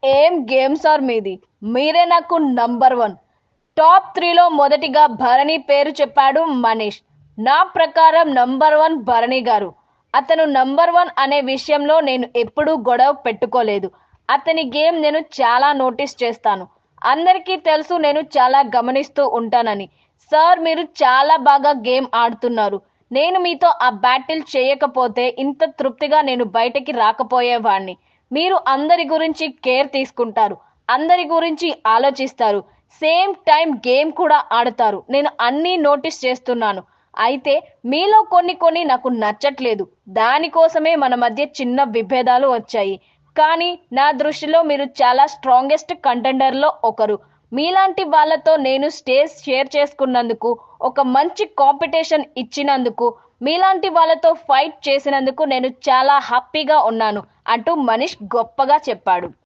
ఏం game sir మీది? మీరే నాకు నంబర్ 1. టాప్ 3లో మొదటిగా భరణి పేరు చెప్పాడు మనీష్. నా ప్రకారం నంబర్ 1 భరణి గారు. అతను నంబర్ 1 అనే విషయంలో నేను ఎప్పుడూ గొడవ పెట్టుకోలేదు. అతని గేమ్ నేను చాలా నోటీస్ చేస్తాను. అందరికీ తెలుసు నేను చాలా గమనిస్తూ ఉంటానని. సార్ మీరు చాలా బాగా గేమ్ ఆడుతున్నారు. నేను మీతో ఆ బ్యాటిల్ చేయకపోతే ఇంత తృప్తిగా నేను బయటకి రాకపోయేవాణ్ణి. మీరు అందరి గురించి కేర్ తీసుకుంటారు. అందరి గురించి ఆలోచిస్తారు. సేమ్ టైం గేమ్ కూడా ఆడతారు. నేను అన్నీ నోటీస్ చేస్తున్నాను. అయితే మీలో కొన్ని నాకు నచ్చట్లేదు. దానికోసమే మన మధ్య చిన్న విభేదాలు వచ్చాయి. కానీ నా దృష్టిలో మీరు చాలా స్ట్రాంగెస్ట్ కంటెండర్లో ఒకరు. మీలాంటి వాళ్ళతో నేను స్టేజ్ షేర్ చేసుకున్నందుకు, ఒక మంచి కాంపిటీషన్ ఇచ్చినందుకు, మీలాంటి వాళ్ళతో ఫైట్ చేసినందుకు నేను చాలా హ్యాపీగా ఉన్నాను అంటూ మనీష్ గొప్పగా చెప్పాడు.